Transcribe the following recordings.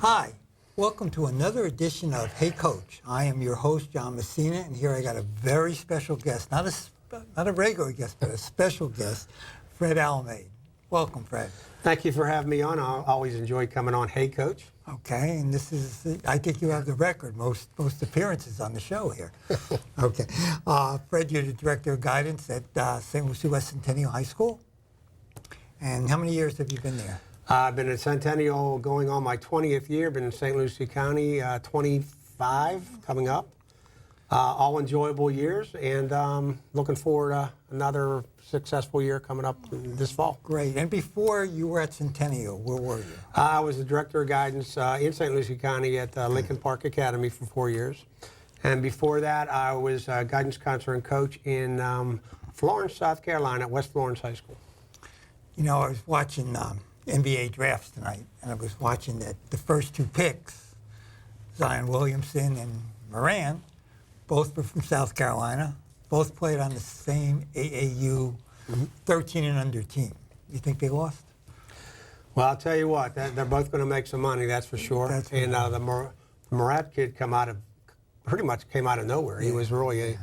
Hi, welcome to another edition of Hey Coach. I am your host, John Messina, and here I got a very special guest, not a regular guest, but a special guest, Fred Almeida. Welcome, Fred. Thank you for having me on. I always enjoy coming on Hey Coach. Okay, and this is, I think you have the record, most appearances on the show here. Okay. Fred, you're the Director of Guidance at St. Lucie West Centennial High School. And how many years have you been there? I've been at Centennial going on my 20th year. Been in St. Lucie County 25 coming up. All enjoyable years, and looking forward to another successful year coming up this fall. Great. And before you were at Centennial, where were you? I was the Director of Guidance in St. Lucie County at Lincoln Park Academy for 4 years. And before that, I was guidance counselor and coach in Florence, South Carolina, at West Florence High School. You know, I was watching NBA drafts tonight, and I was watching that the first two picks, Zion Williamson and Moran, both were from South Carolina, both played on the same AAU 13 and under team. You think they lost? Well, I'll tell you what, they're both going to make some money, that's for sure. And the Murat kid pretty much came out of nowhere. Yeah. He was really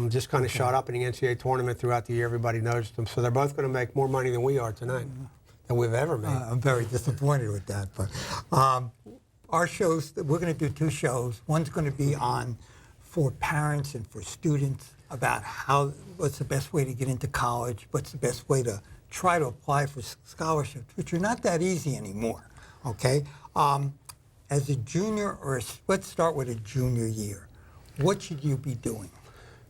just kind of shot up in the NCAA tournament throughout the year. Everybody noticed him. So they're both going to make more money than we are tonight, than we've ever made. I'm very disappointed with that. But our shows, we're going to do two shows. One's going to be on for parents and for students about what's the best way to get into college, what's the best way to try to apply for scholarships, which are not that easy anymore, okay? As a junior, let's start with a junior year, what should you be doing?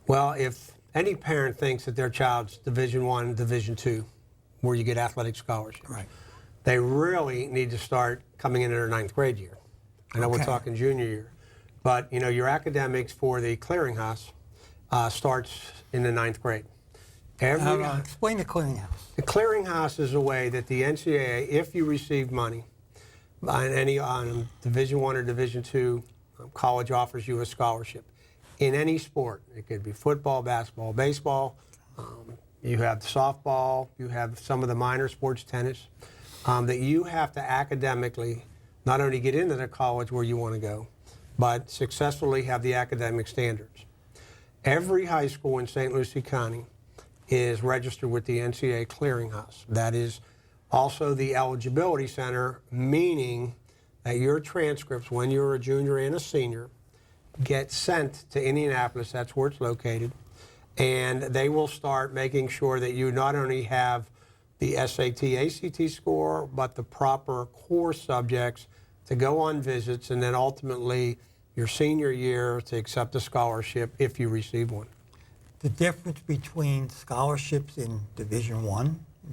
Well, if any parent thinks that their child's Division I, Division II, where you get athletic scholarships, right, they really need to start coming into their 9th grade year. I know we're talking junior year. But, you know, your academics for the clearinghouse starts in the 9th grade. Explain the clearinghouse. The clearinghouse is a way that the NCAA, if you receive money on Division I or Division II, college offers you a scholarship in any sport. It could be football, basketball, baseball. You have softball. You have some of the minor sports, tennis, that you have to academically not only get into the college where you want to go, but successfully have the academic standards. Every high school in St. Lucie County is registered with the NCAA Clearinghouse. That is also the eligibility center, meaning that your transcripts, when you're a junior and a senior, get sent to Indianapolis, that's where it's located, and they will start making sure that you not only have the SAT, ACT score, but the proper core subjects to go on visits, and then ultimately your senior year to accept a scholarship if you receive one. The difference between scholarships in Division I,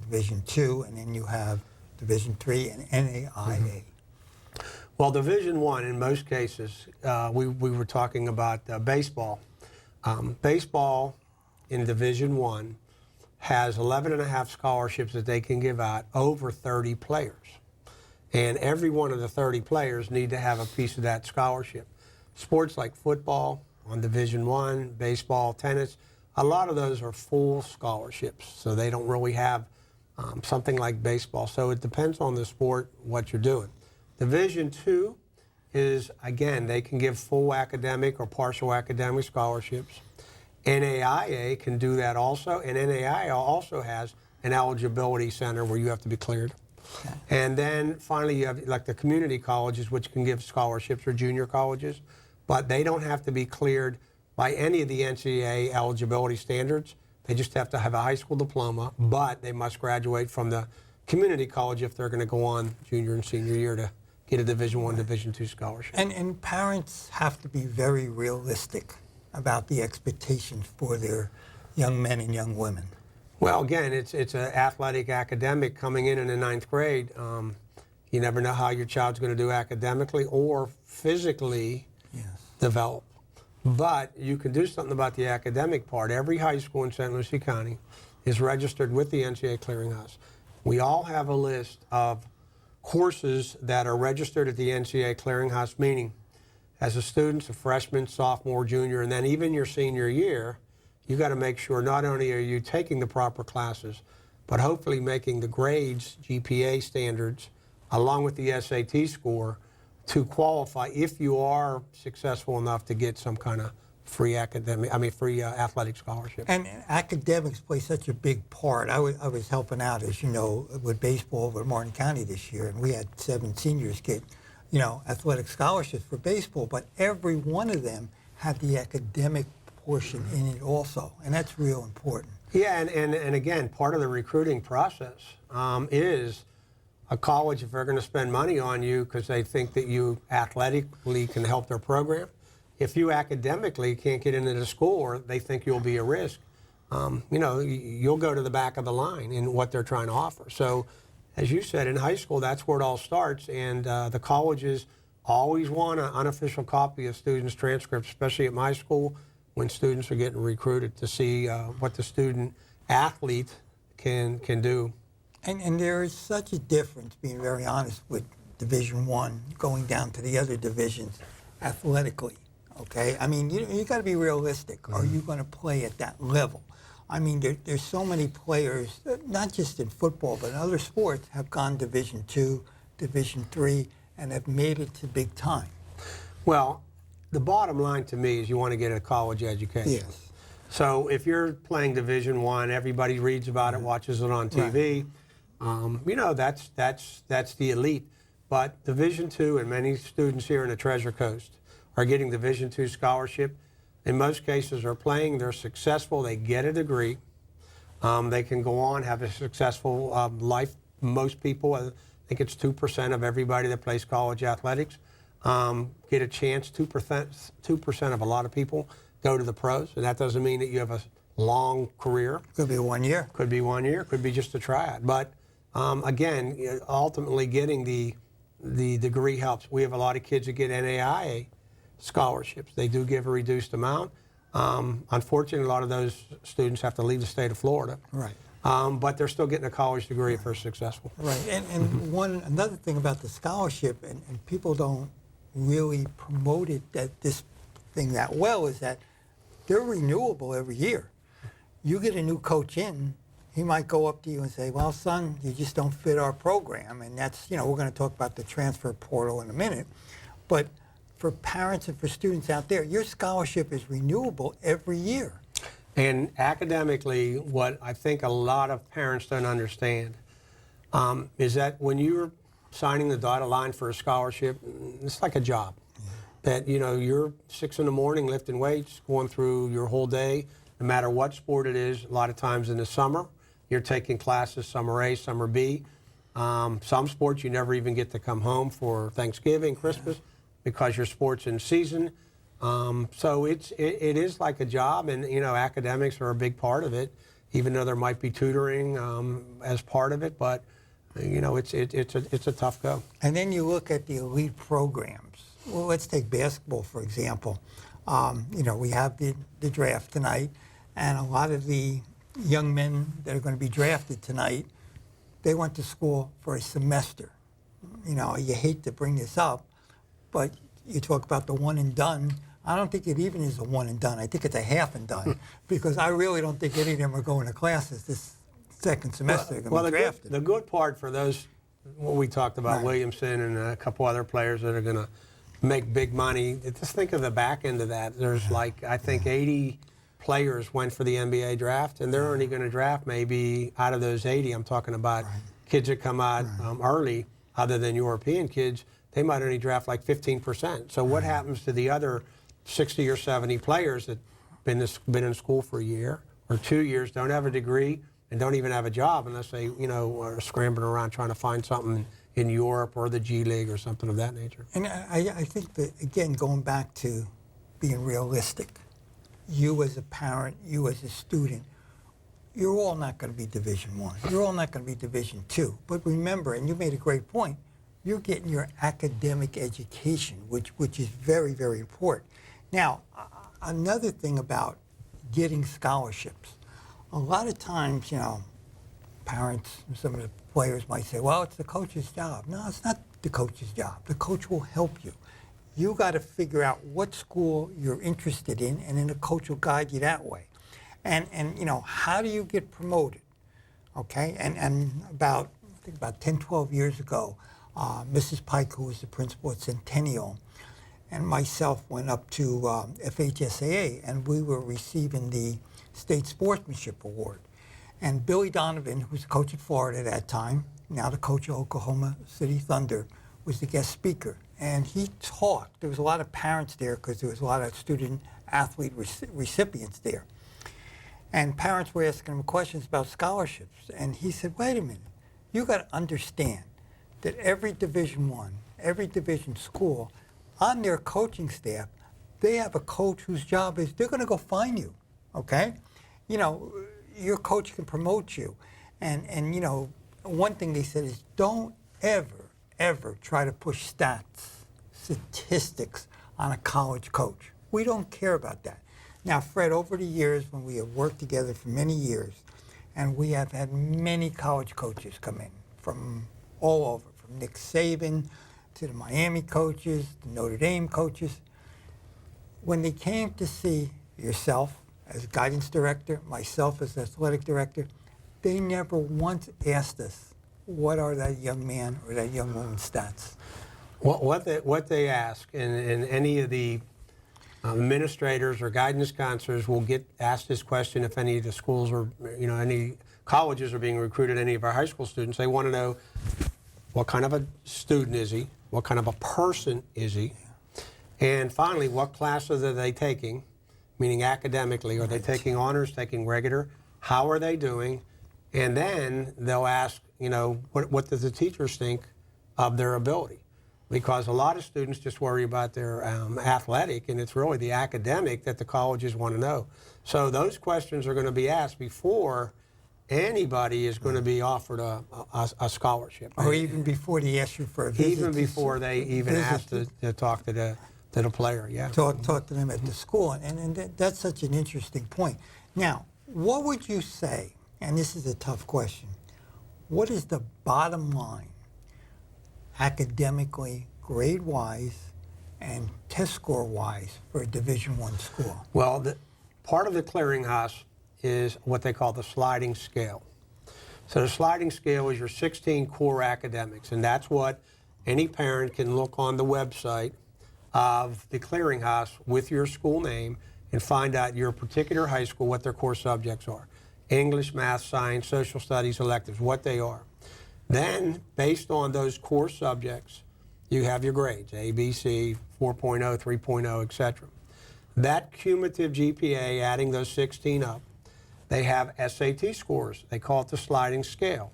Division II, and then you have Division III and NAIA. Well, Division I, in most cases, we were talking about baseball. Baseball in Division I has 11.5 scholarships that they can give out, over 30 players. And every one of the 30 players need to have a piece of that scholarship. Sports like football on Division I, baseball, tennis, a lot of those are full scholarships, so they don't really have something like baseball. So it depends on the sport, what you're doing. Division II is, again, they can give full academic or partial academic scholarships. NAIA can do that also, and NAIA also has an eligibility center where you have to be cleared. Okay. And then finally you have like the community colleges, which can give scholarships, or junior colleges, but they don't have to be cleared by any of the NCAA eligibility standards. They just have to have a high school diploma, but they must graduate from the community college if they're going to go on junior and senior year to get a Division I, Division II scholarship. And parents have to be very realistic about the expectations for their young men and young women. Well, again, it's an athletic academic coming in the 9th grade. You never know how your child's going to do academically or physically develop. But you can do something about the academic part. Every high school in St. Lucie County is registered with the NCAA Clearinghouse. We all have a list of courses that are registered at the NCAA Clearinghouse, meaning as a student, a freshman, sophomore, junior, and then even your senior year, you got to make sure not only are you taking the proper classes, but hopefully making the grades, GPA standards, along with the SAT score, to qualify if you are successful enough to get some kind of free athletic scholarship. And academics play such a big part. I was helping out, as you know, with baseball over at Martin County this year, and we had 7 seniors get, athletic scholarships for baseball, but every one of them had the academic portion in it also, and that's real important. Yeah, and again, part of the recruiting process is a college, if they're going to spend money on you because they think that you athletically can help their program, if you academically can't get into the school or they think you'll be a risk, you'll go to the back of the line in what they're trying to offer. So, as you said, in high school, that's where it all starts, and the colleges always want an unofficial copy of students' transcripts, especially at my school, when students are getting recruited to see what the student athlete can do. And there is such a difference, being very honest, with Division I going down to the other divisions athletically, okay? I mean, you got to be realistic. Are you going to play at that level? I mean, there's so many players, not just in football, but in other sports, have gone Division II, Division III, and have made it to big time. Well, the bottom line to me is you want to get a college education. Yes. So if you're playing Division I, everybody reads about it, watches it on TV. That's the elite. But Division II, and many students here in the Treasure Coast are getting Division II scholarship. In most cases, are playing. They're successful. They get a degree. They can go on, have a successful life. Most people, I think it's 2% of everybody that plays college athletics, get a chance. 2% of a lot of people go to the pros, and that doesn't mean that you have a long career. Could be 1 year. Could be 1 year. Could be just a tryout. But again, ultimately getting the degree helps. We have a lot of kids that get NAIA scholarships. They do give a reduced amount. Unfortunately, a lot of those students have to leave the state of Florida. Right. But they're still getting a college degree if they're successful. Right. And another thing about the scholarship, and people don't really promote it, this thing that well, is that they're renewable every year. You get a new coach in, he might go up to you and say, well, son, you just don't fit our program. And that's, we're going to talk about the transfer portal in a minute. But for parents and for students out there, your scholarship is renewable every year. And academically, what I think a lot of parents don't understand is that when you're signing the dotted line for a scholarship, it's like a job. That, you're 6 in the morning lifting weights, going through your whole day, no matter what sport it is. A lot of times in the summer, you're taking classes, summer A, summer B. Some sports you never even get to come home for Thanksgiving, Christmas, because your sport's in season. So it is like a job, and academics are a big part of it, even though there might be tutoring as part of it. But it's a tough go. And then you look at the elite programs. Well, let's take basketball, for example. We have the draft tonight, and a lot of the young men that are going to be drafted tonight, they went to school for a semester. You hate to bring this up, but you talk about the one and done. I don't think it even is a one and done. I think it's a half and done, because I really don't think any of them are going to classes this second semester. They're going to be drafted. The good part for those, what we talked about, Right. Williamson and a couple other players that are going to make big money. Just think of the back end of that. There's I think 80 players went for the NBA draft, and they're only going to draft maybe out of those 80. I'm talking about kids that come out early, other than European kids. They might only draft like 15%. So what happens to the other 60 or 70 players that been in school for a year or 2 years, don't have a degree, and don't even have a job unless they, are scrambling around trying to find something in Europe or the G League or something of that nature? And I think that, again, going back to being realistic, you as a parent, you as a student, you're all not going to be Division I. You're all not going to be Division II. But remember, and you made a great point, you're getting your academic education, which is very, very important. Now, another thing about getting scholarships, a lot of times, parents, some of the players might say, well, it's the coach's job. No, it's not the coach's job. The coach will help you. You got to figure out what school you're interested in, and then the coach will guide you that way. And how do you get promoted? Okay, and I think about 10, 12 years ago, Mrs. Pike, who was the principal at Centennial, and myself went up to FHSAA, and we were receiving the State Sportsmanship Award. And Billy Donovan, who was the coach at Florida at that time, now the coach of Oklahoma City Thunder, was the guest speaker. And he talked. There was a lot of parents there because there was a lot of student-athlete recipients there. And parents were asking him questions about scholarships. And he said, wait a minute, you got to understand that every Division I, every Division school, on their coaching staff, they have a coach whose job is they're going to go find you, okay? You know, your coach can promote you. And you know, one thing they said is don't ever try to push statistics on a college coach. We don't care about that. Now, Fred, over the years, when we have worked together for many years, and we have had many college coaches come in from all over, from Nick Saban to the Miami coaches, the Notre Dame coaches. When they came to see yourself as guidance director, myself as athletic director, they never once asked us, what are that young man or that young woman's stats? What they ask, and any of the administrators or guidance counselors will get asked this question if any of the schools or any colleges are being recruited, any of our high school students, they want to know what kind of a student is he, what kind of a person is he, and finally, what classes are they taking, meaning academically, are they taking honors, taking regular, how are they doing, and then they'll ask, what do the teachers think of their ability? Because a lot of students just worry about their athletic, and it's really the academic that the colleges want to know. So those questions are going to be asked before anybody is going to be offered a scholarship. Or even before they ask you for a visit. Even before they even ask to talk to the player, yeah. Talk to them at the school, and that's such an interesting point. Now, what would you say, and this is a tough question, what is the bottom line academically, grade-wise, and test score-wise for a Division I school? Well, part of the clearinghouse is what they call the sliding scale. So the sliding scale is your 16 core academics, and that's what any parent can look on the website of the clearinghouse with your school name and find out your particular high school, what their core subjects are. English, math, science, social studies, electives, what they are. Then, based on those core subjects, you have your grades, A, B, C, 4.0, 3.0, etc. That cumulative GPA, adding those 16 up, they have SAT scores. They call it the sliding scale.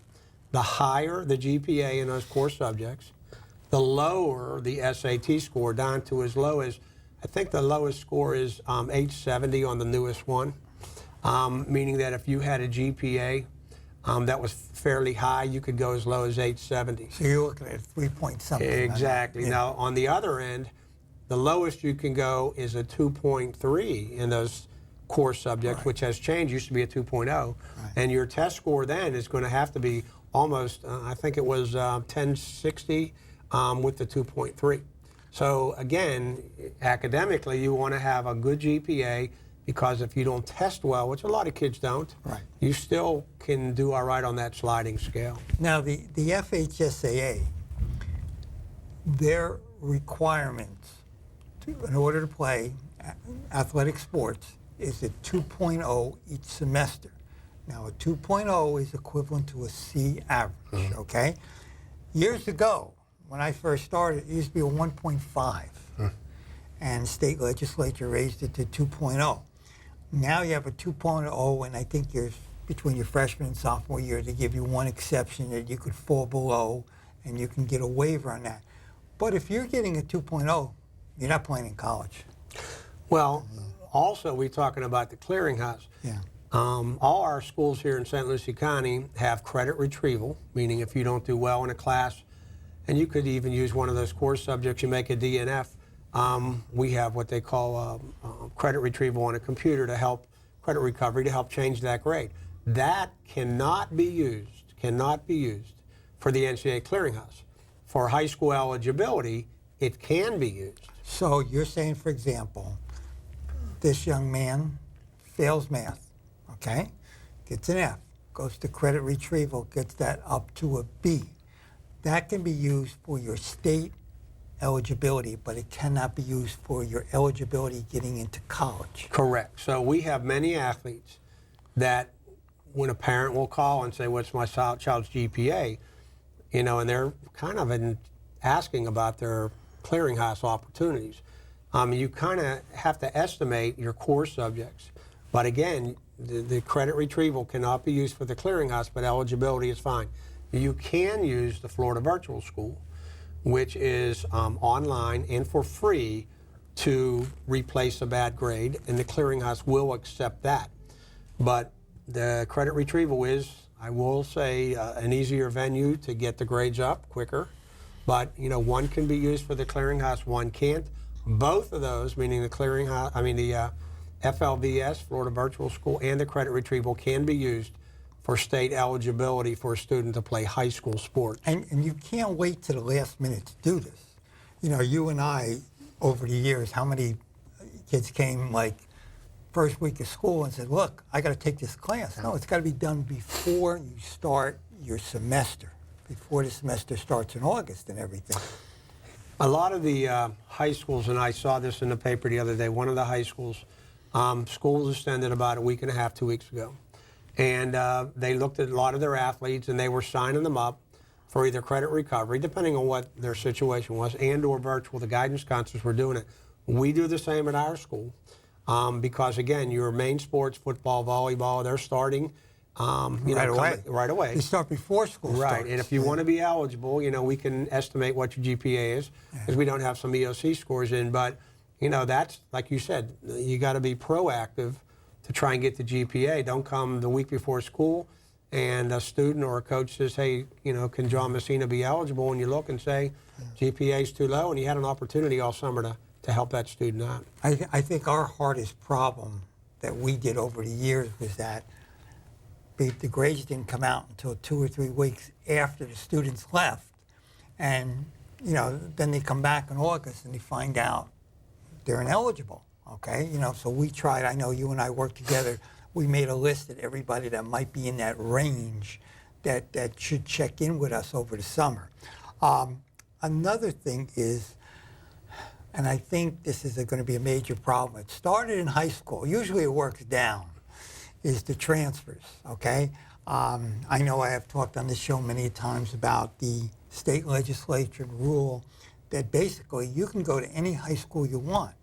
The higher the GPA in those core subjects, the lower the SAT score, down to as low as, I think the lowest score is 870 on the newest one, meaning that if you had a GPA that was fairly high, you could go as low as 870. So you're looking at 3 something. Exactly. Yeah. Now, on the other end, the lowest you can go is a 2.3 in those core subjects, right, which has changed. Used to be a 2.0. Right. And your test score then is going to have to be almost, I think it was 1060 with the 2.3. So again, academically, you want to have a good GPA, because if you don't test well, which a lot of kids don't, right, you still can do all right on that sliding scale. Now, the FHSAA, their requirements in order to play athletic sports is a 2.0 each semester. Now, a 2.0 is equivalent to a C average, okay? Years ago, when I first started, it used to be a 1.5, and state legislature raised it to 2.0. Now you have a 2.0, and I think between your freshman and sophomore year, they give you one exception that you could fall below, and you can get a waiver on that. But if you're getting a 2.0, you're not playing in college. Well, also we're talking about the clearinghouse. Yeah. All our schools here in St. Lucie County have credit retrieval, meaning if you don't do well in a class, and you could even use one of those core subjects, you make a DNF, we have what they call credit retrieval on a computer to help credit recovery, to help change that grade. That cannot be used for the NCAA clearinghouse. For high school eligibility, it can be used. So you're saying, for example, this young man fails math, okay? Gets an F, goes to credit retrieval, gets that up to a B. that can be used for your state eligibility, but it cannot be used for your eligibility getting into college. Correct. So we have many athletes that when a parent will call and say, what's my child's GPA, and they're kind of asking about their clearinghouse opportunities. You kind of have to estimate your core subjects. But again, the credit retrieval cannot be used for the clearinghouse, but eligibility is fine. You can use the Florida Virtual School, which is online and for free to replace a bad grade, and the clearinghouse will accept that. But the credit retrieval is, I will say, an easier venue to get the grades up quicker. But one can be used for the clearinghouse, one can't. Both of those, meaning the clearinghouse, the FLVS, Florida Virtual School, and the credit retrieval can be used for state eligibility for a student to play high school sports. And you can't wait to the last minute to do this. You and I, over the years, how many kids came like first week of school and said, look, I got to take this class. No, it's got to be done before you start your semester, before the semester starts in August and everything. A lot of the high schools, and I saw this in the paper the other day, one of the high schools, school was extended about a week and a half, 2 weeks ago. And they looked at a lot of their athletes and they were signing them up for either credit recovery, depending on what their situation was, and or virtual. The guidance counselors were doing it. We do the same at our school because, again, your main sports, football, volleyball, they're starting right away. They start before school starts. Right, and if you want to be eligible, we can estimate what your GPA is because we don't have some EOC scores in. But, that's, like you said, you got to be proactive to try and get the GPA. Don't come the week before school and a student or a coach says, hey, can John Messina be eligible? And you look and say, GPA is too low, and you had an opportunity all summer to help that student out. I think our hardest problem that we did over the years was that the grades didn't come out until 2 or 3 weeks after the students left. And, then they come back in August and they find out they're ineligible, okay? So we tried, I know you and I worked together, we made a list of everybody that might be in that range that should check in with us over the summer. Another thing is, and I think this is going to be a major problem, it started in high school, usually it works down, is the transfers, okay? I know I have talked on this show many times about the state legislature rule that basically you can go to any high school you want.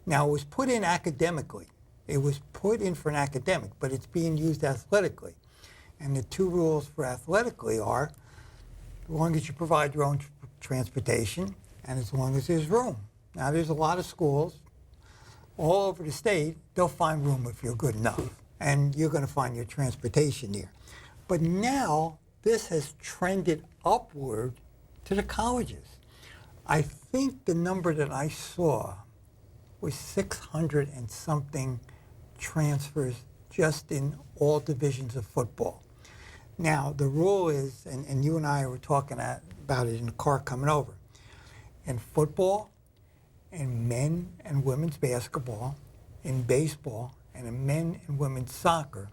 Now, it was put in academically. It was put in for an academic, but it's being used athletically. And the two rules for athletically are, as long as you provide your own transportation and as long as there's room. Now, there's a lot of schools all over the state, they'll find room if you're good enough. And you're going to find your transportation there. But now, this has trended upward to the colleges. I think the number that I saw was 600 and something transfers just in all divisions of football. Now, the rule is, and you and I were talking about it in the car coming over, in football, in men and women's basketball, in baseball, and in men and women's soccer,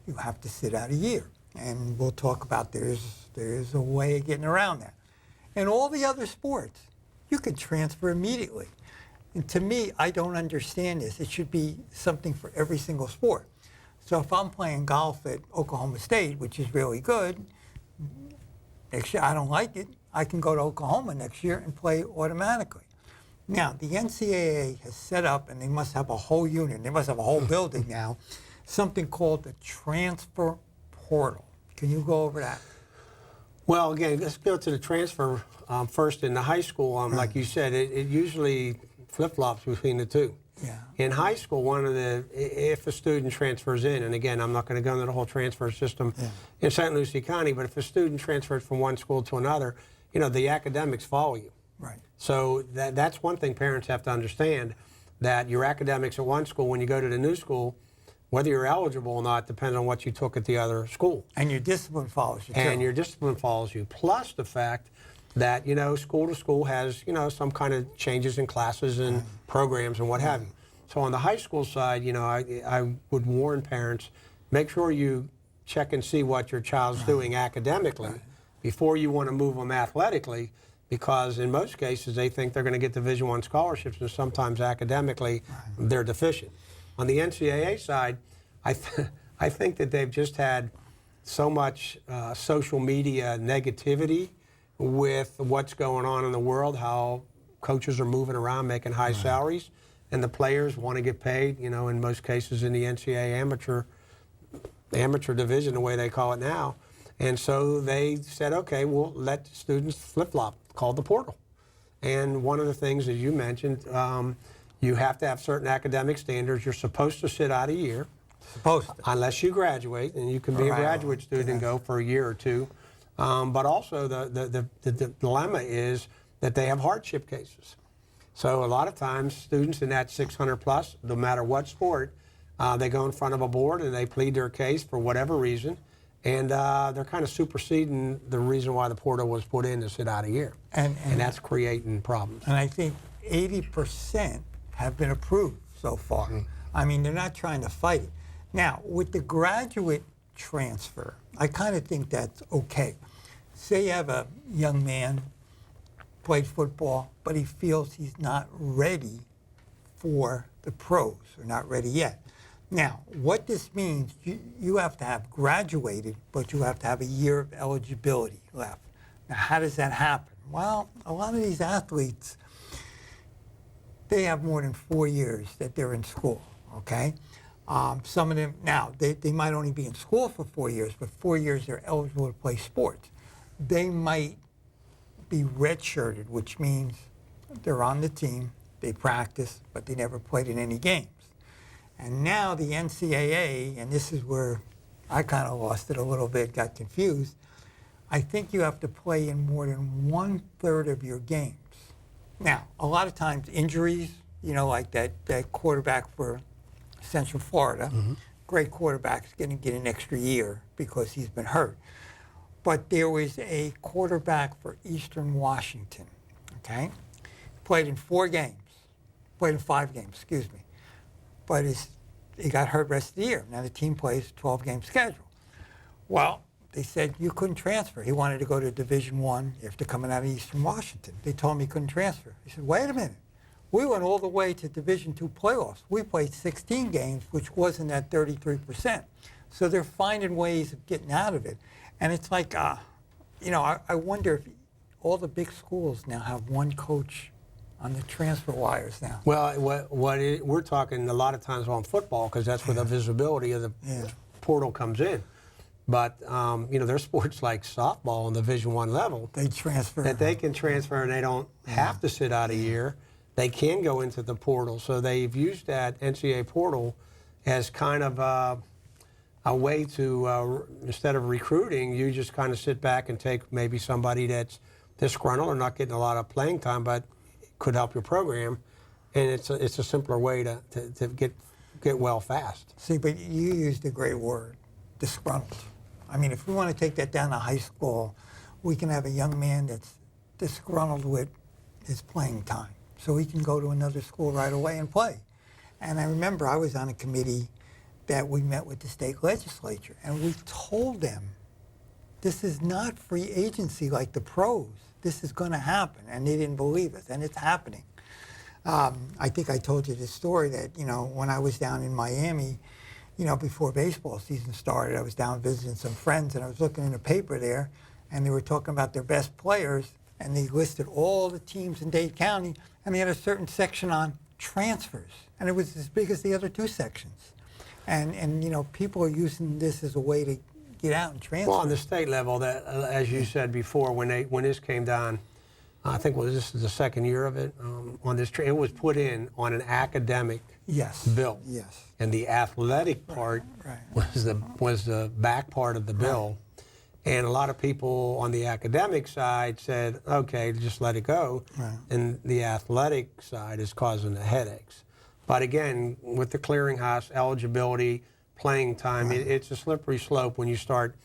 you have to sit out a year. And we'll talk about there's a way of getting around that. In all the other sports, you can transfer immediately. And to me, I don't understand this. It should be something for every single sport. So if I'm playing golf at Oklahoma State, which is really good, next year I don't like it, I can go to Oklahoma next year and play automatically. Now, the NCAA has set up, and they must have a whole unit, they must have a whole building now, something called the transfer portal. Can you go over that? Well, again, let's go to the transfer first. In the high school, like you said, it usually flip-flops between the two. Yeah. In high school, if a student transfers in, and again, I'm not going to go into the whole transfer system in St. Lucie County, but if a student transfers from one school to another, the academics follow you. Right. So that's one thing parents have to understand, that your academics at one school, when you go to the new school, whether you're eligible or not depends on what you took at the other school. And your discipline follows you, too. And your discipline follows you. Plus the fact that, school to school has, some kind of changes in classes and programs and what have you. So on the high school side, I would warn parents, make sure you check and see what your child's doing academically before you want to move them athletically, because in most cases they think they're going to get Division I scholarships, and sometimes academically they're deficient. On the NCAA side, I think that they've just had so much social media negativity with what's going on in the world, how coaches are moving around making high salaries, and the players want to get paid, you know, in most cases in the NCAA amateur division, the way they call it now. And so they said, okay, we'll let students flip-flop, called the portal. And one of the things, as you mentioned, you have to have certain academic standards. You're supposed to sit out a year. Supposed to. Unless you graduate, and you can be a Right. graduate student and go for a year or two. But also the dilemma is that they have hardship cases. So a lot of times students in that 600 plus, no matter what sport, they go in front of a board and they plead their case for whatever reason, and they're kind of superseding the reason why the portal was put in to sit out a year. And that's creating problems. And I think 80% have been approved so far. I mean, they're not trying to fight it. Now, with the graduate transfer, I kind of think that's okay. Say you have a young man, played football, but he feels he's not ready for the pros, or not ready yet. Now, what this means, you have to have graduated, but you have to have a year of eligibility left. Now, how does that happen? Well, a lot of these athletes, they have more than 4 years that they're in school, okay? Some of them, now, they might only be in school for 4 years, but 4 years they're eligible to play sports. They might be redshirted, which means they're on the team, they practice, but they never played in any games. And now the NCAA, and this is where I kind of lost it a little bit, got confused, I think you have to play in more than 1/3 of your games. Now, a lot of times injuries, you know, like that quarterback for Central Florida, great quarterback, is going to get an extra year because he's been hurt. But there was a quarterback for Eastern Washington, okay? Played in 4 games, played in 5 games, excuse me. But he got hurt the rest of the year. Now the team plays a 12-game schedule. Well, they said you couldn't transfer. He wanted to go to Division I after coming out of Eastern Washington. They told him he couldn't transfer. He said, wait a minute. We went all the way to Division II playoffs. We played 16 games, which wasn't at 33%. So they're finding ways of getting out of it. And it's like, you know, I wonder if all the big schools now have one coach on the transfer wires now. Well, we're talking a lot of times on football, because that's where the visibility of the portal comes in. But, you know, there's sports like softball on the Division I level They transfer. that they can transfer, and they don't have to sit out a year. They can go into the portal. So they've used that NCAA portal as kind of a way to, instead of recruiting, you just kind of sit back and take maybe somebody that's disgruntled or not getting a lot of playing time, but could help your program. And it's a simpler way to get well fast. See, but you used a great word, disgruntled. I mean, if we want to take that down to high school, we can have a young man that's disgruntled with his playing time, so he can go to another school right away and play. And I remember I was on a committee that we met with the state legislature, and we told them, this is not free agency like the pros. This is going to happen, and they didn't believe us, and it's happening. I think I told you this story that, you know, when I was down in Miami, you know, before baseball season started, I was down visiting some friends, and I was looking in the paper there, and they were talking about their best players, and they listed all the teams in Dade County, and they had a certain section on transfers, and it was as big as the other 2 sections. And you know, people are using this as a way to get out and transfer. Well, on the state level, that as you said before, when this came down, I think this is the 2nd year of it. On this, it was put in on an academic bill. Yes. And the athletic part was the back part of the bill. And a lot of people on the academic side said, okay, just let it go. And the athletic side is causing the headaches. But again, with the clearinghouse, eligibility, playing time, it's a slippery slope when you start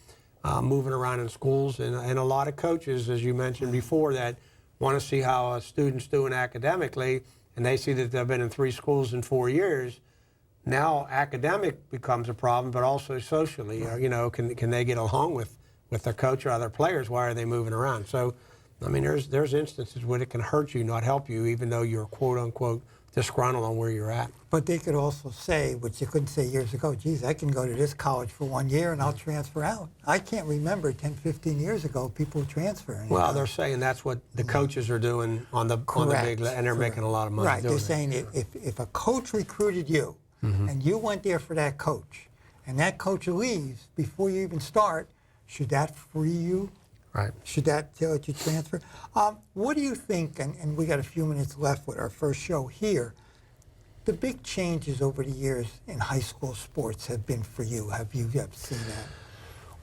moving around in schools. And a lot of coaches, as you mentioned before, that want to see how a student's doing academically, and they see that they've been in 3 schools in 4 years. Now academic becomes a problem, but also socially. You know, can they get along with with their coach or other players. Why are they moving around? So, I mean, there's instances where it can hurt you, not help you, even though you're quote unquote disgruntled on where you're at. But they could also say, which you couldn't say years ago, geez, I can go to this college for 1 year and I'll transfer out. I can't remember 10, 15 years ago people transferring. Well, they're saying that's what the coaches are doing on the big, and they're making a lot of money Right, doing they're saying if a coach recruited you and you went there for that coach and that coach leaves before you even start, should that free you? Right. Should that let you transfer? What do you think, and we got a few minutes left with our first show here, the big changes over the years in high school sports have been for you? Have you ever seen that?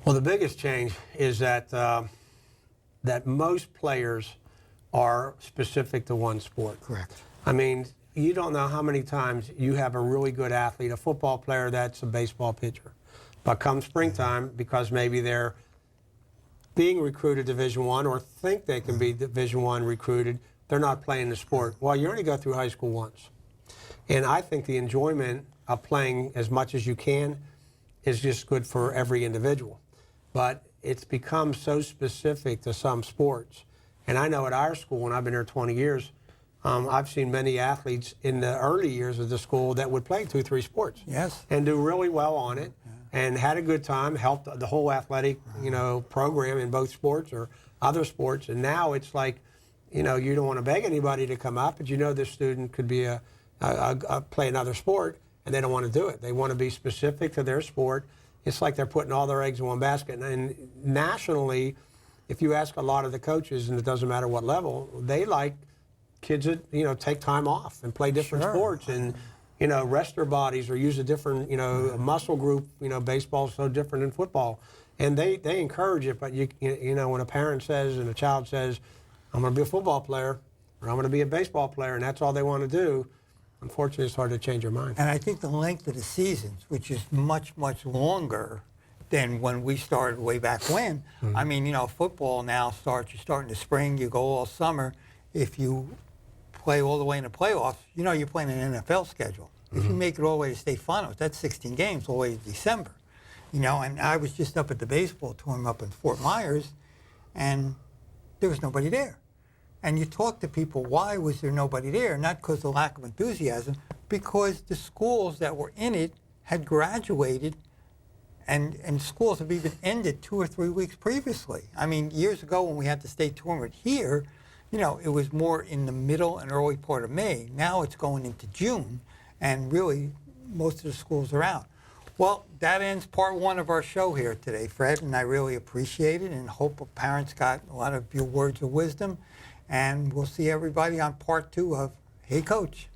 Well, the biggest change is that that most players are specific to one sport. Correct. I mean, you don't know how many times you have a really good athlete, a football player that's a baseball pitcher. But come springtime, because maybe they're being recruited Division I or think they can be Division I recruited, they're not playing the sport. Well, you only go through high school once. And I think the enjoyment of playing as much as you can is just good for every individual. But it's become so specific to some sports. And I know at our school, and I've been here 20 years, I've seen many athletes in the early years of the school that would play 2, 3 sports. Yes. And do really well on it, and had a good time, helped the whole athletic, program in both sports or other sports. And now it's like, you don't want to beg anybody to come up, but this student could be play another sport, and they don't want to do it. They want to be specific to their sport. It's like they're putting all their eggs in one basket. And nationally, if you ask a lot of the coaches, and it doesn't matter what level, they like kids that take time off and play different sports and rest their bodies or use a different muscle group. Baseball's so different than football, and they encourage it. But when a parent says and a child says, "I'm going to be a football player," or "I'm going to be a baseball player," and that's all they want to do, unfortunately, it's hard to change your mind. And I think the length of the seasons, which is much, much longer than when we started way back when. I mean, football now you start in the spring, you go all summer. If you play all the way in the playoffs, you're playing an NFL schedule. If you make it all the way to state finals, that's 16 games all the way to December. And I was just up at the baseball tournament up in Fort Myers, and there was nobody there. And you talk to people, why was there nobody there? Not because of lack of enthusiasm, because the schools that were in it had graduated, and schools have even ended 2 or 3 weeks previously. I mean, years ago when we had the state tournament here, it was more in the middle and early part of May. Now it's going into June, and really most of the schools are out. Well, that ends part 1 of our show here today, Fred, and I really appreciate it and hope parents got a lot of your words of wisdom. And we'll see everybody on part 2 of Hey Coach.